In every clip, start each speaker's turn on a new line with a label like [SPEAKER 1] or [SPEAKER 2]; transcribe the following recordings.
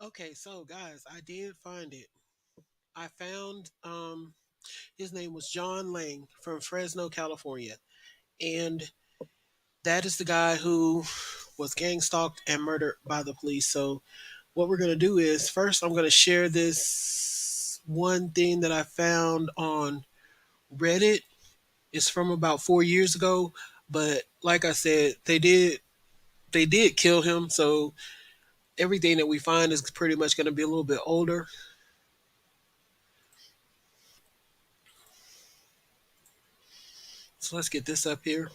[SPEAKER 1] Okay, so guys, I did find it. I found his name was John Lang from Fresno, California. And that is the guy who was gang stalked and murdered by the police. So what we're gonna do is first I'm gonna share this one thing that I found on Reddit. It's from about 4 years ago. But like I said, they did kill him, so everything that we find is pretty much gonna be a little bit older. So let's get this up here.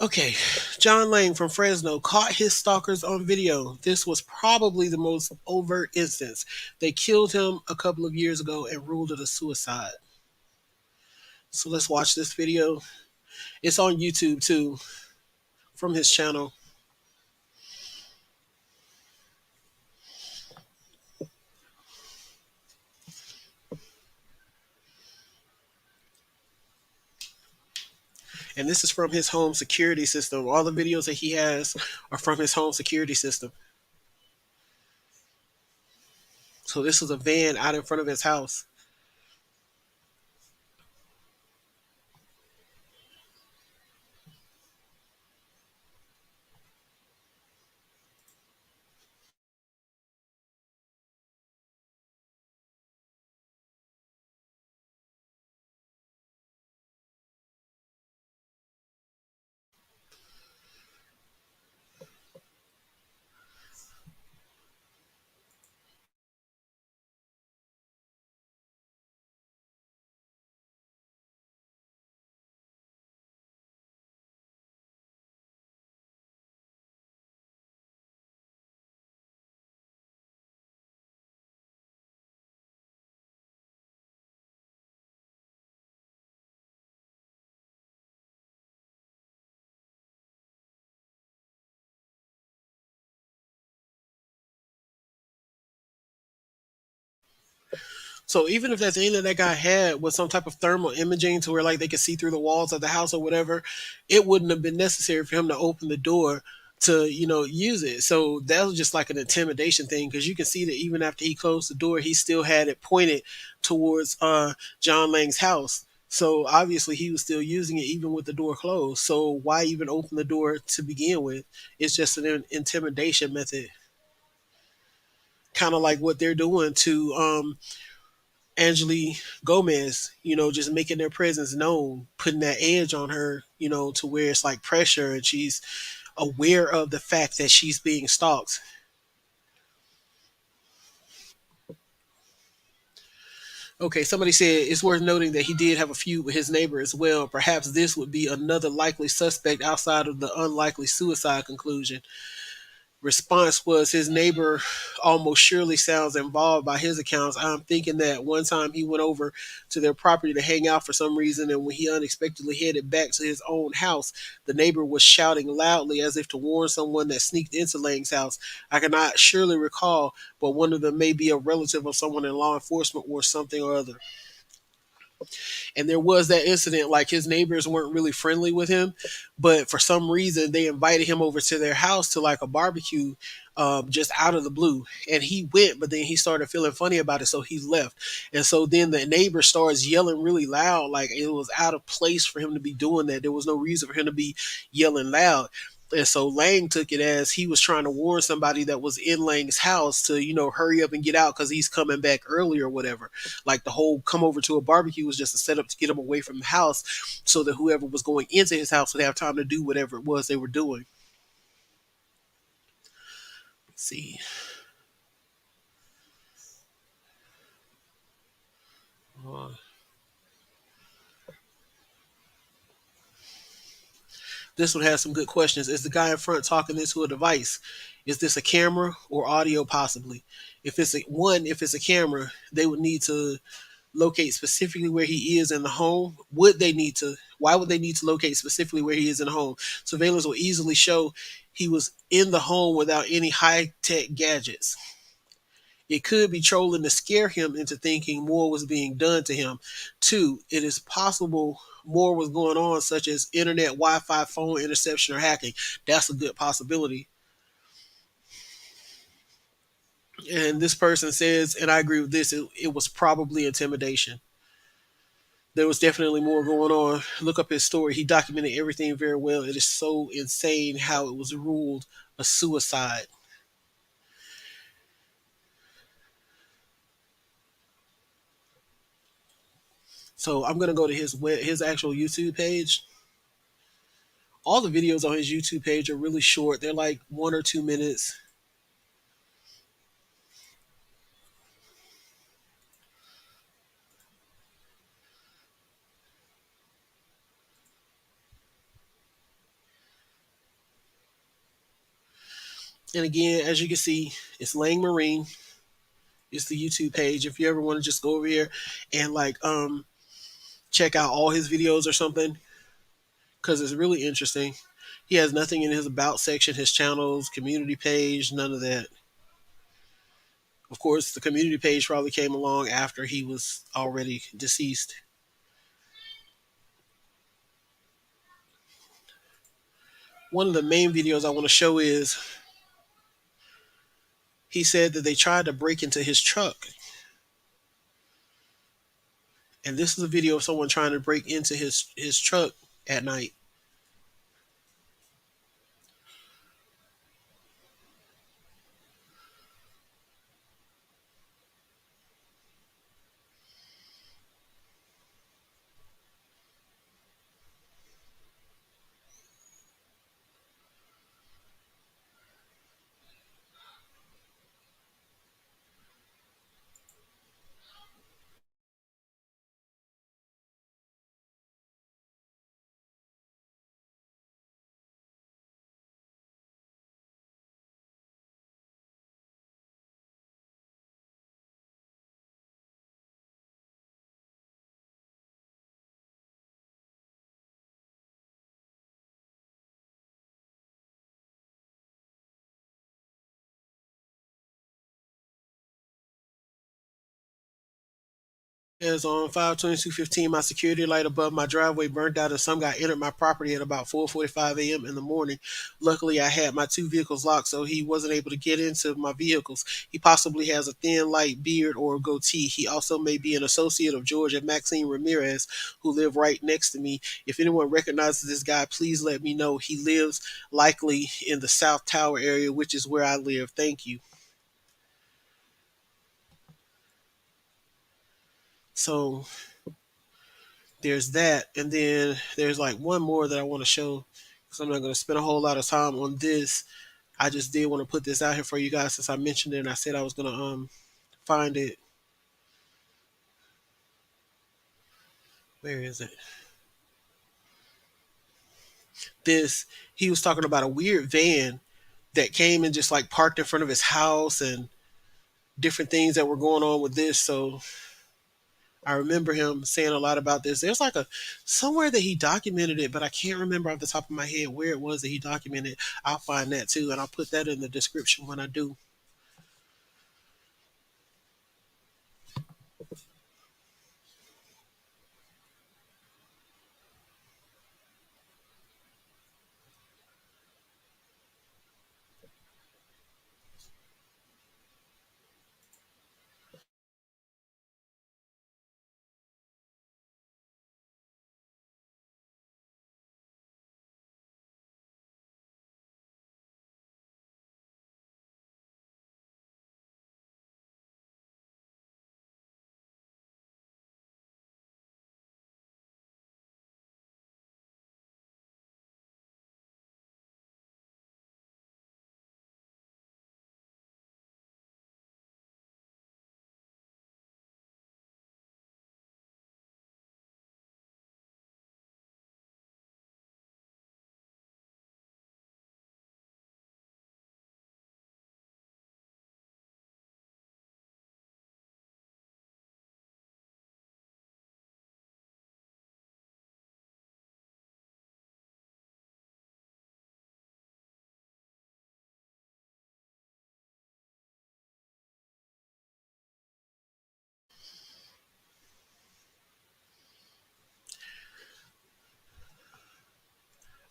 [SPEAKER 1] Okay, John Lang from Fresno caught his stalkers on video. This was probably the most overt instance. They killed him a couple of years ago and ruled it a suicide. So let's watch this video. It's on YouTube too, from his channel. And this is from his home security system. All the videos that he has are from his home security system. So this was a van out in front of his house. So even if that thing that that guy had was some type of thermal imaging to where like they could see through the walls of the house or whatever, it wouldn't have been necessary for him to open the door to use it. So that was just like an intimidation thing because you can see that even after he closed the door, he still had it pointed towards John Lang's house. So obviously he was still using it even with the door closed. So why even open the door to begin with? It's just an intimidation method, kind of like what they're doing to Angeli Gomez, just making their presence known, putting that edge on her, to where it's like pressure and she's aware of the fact that she's being stalked. Okay, somebody said it's worth noting that he did have a feud with his neighbor as well. Perhaps this would be another likely suspect outside of the unlikely suicide conclusion. Response was his neighbor almost surely sounds involved by his accounts. I'm thinking that one time he went over to their property to hang out for some reason, and when he unexpectedly headed back to his own house, the neighbor was shouting loudly as if to warn someone that sneaked into Lang's house. I cannot surely recall, but one of them may be a relative of someone in law enforcement or something or other. And there was that incident, like his neighbors weren't really friendly with him, but for some reason they invited him over to their house to like a barbecue, just out of the blue, and he went, but then he started feeling funny about it, so he left. And so then the neighbor starts yelling really loud, like it was out of place for him to be doing that. There was no reason for him to be yelling loud. And so Lang took it as he was trying to warn somebody that was in Lang's house to, hurry up and get out because he's coming back early or whatever. Like the whole come over to a barbecue was just a setup to get him away from the house so that whoever was going into his house would have time to do whatever it was they were doing. Let's see. Uh, this one has some good questions. Is the guy in front talking this to a device? Is this a camera or audio possibly? If it's a camera, they would need to locate specifically where he is in the home. Why would they need to locate specifically where he is in the home? Surveillance will easily show he was in the home without any high tech gadgets. It could be trolling to scare him into thinking more was being done to him. Two, it is possible more was going on, such as internet, Wi Fi, phone interception, or hacking. That's a good possibility. And this person says, and I agree with this, it was probably intimidation. There was definitely more going on. Look up his story. He documented everything very well. It is so insane how it was ruled a suicide. So I'm gonna go to his actual YouTube page. All the videos on his YouTube page are really short. They're like 1 or 2 minutes. And again, as you can see, it's Lang Marine. It's the YouTube page. If you ever want to just go over here and like check out all his videos or something, because it's really interesting. He has nothing in his about section, his channels, community page, none of that. Of course, the community page probably came along after he was already deceased. One of the main videos I want to show is he said that they tried to break into his truck. And this is a video of someone trying to break into his truck at night. As on 5/22/15, my security light above my driveway burned out and some guy entered my property at about 4:45 a.m. in the morning. Luckily, I had my two vehicles locked, so he wasn't able to get into my vehicles. He possibly has a thin, light beard or a goatee. He also may be an associate of George and Maxine Ramirez, who live right next to me. If anyone recognizes this guy, please let me know. He lives likely in the South Tower area, which is where I live. Thank you. So there's that, and then there's like one more that I want to show because I'm not going to spend a whole lot of time on this. I just did want to put this out here for you guys since I mentioned it and I said I was going to find it. Where is it? This, he was talking about a weird van that came and just like parked in front of his house and different things that were going on with this. So I remember him saying a lot about this. There's like a somewhere that he documented it, but I can't remember off the top of my head where it was that he documented. I'll find that too, and I'll put that in the description when I do.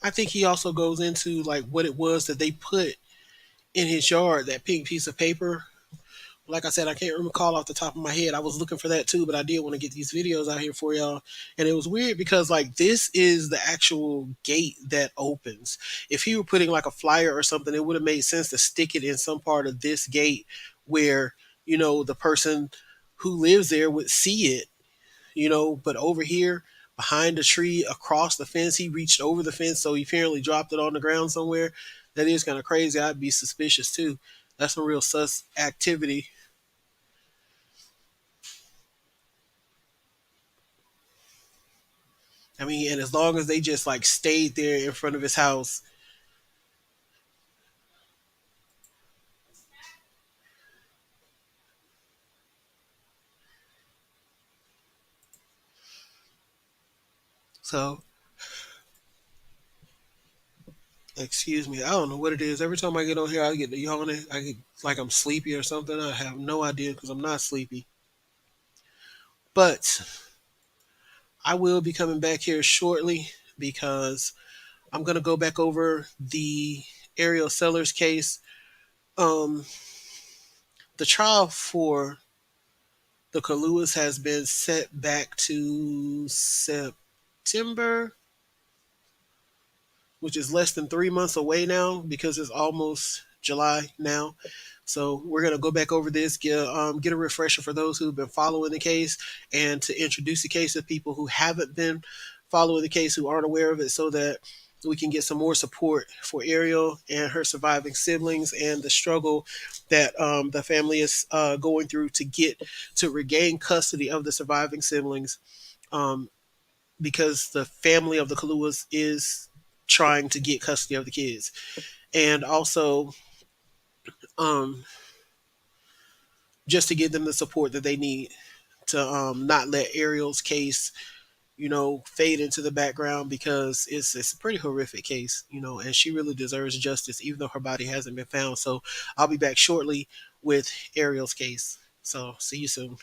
[SPEAKER 1] I think he also goes into like what it was that they put in his yard, that pink piece of paper. Like I said, I can't recall off the top of my head. I was looking for that too, but I did want to get these videos out here for y'all. And it was weird because like this is the actual gate that opens. If he were putting like a flyer or something, it would have made sense to stick it in some part of this gate where, the person who lives there would see it, but over here behind the tree across the fence, he reached over the fence, so he apparently dropped it on the ground somewhere. That is kind of crazy. I'd be suspicious too. That's some real sus activity. I mean, and as long as they just like stayed there in front of his house. So, excuse me, I don't know what it is. Every time I get on here, I get the yawning. I get like I'm sleepy or something. I have no idea because I'm not sleepy. But I will be coming back here shortly because I'm gonna go back over the Ariel Sellers case. Um, the trial for the Kaluas has been set back to September, which is less than 3 months away now because it's almost July now. So we're gonna go back over this, get a refresher for those who've been following the case, and to introduce the case to people who haven't been following the case, who aren't aware of it, so that we can get some more support for Ariel and her surviving siblings and the struggle that the family is going through to regain custody of the surviving siblings. Um, because the family of the Kaluas is trying to get custody of the kids, and also um, just to give them the support that they need to not let Ariel's case, fade into the background because it's a pretty horrific case, and she really deserves justice, even though her body hasn't been found. So I'll be back shortly with Ariel's case. So see you soon.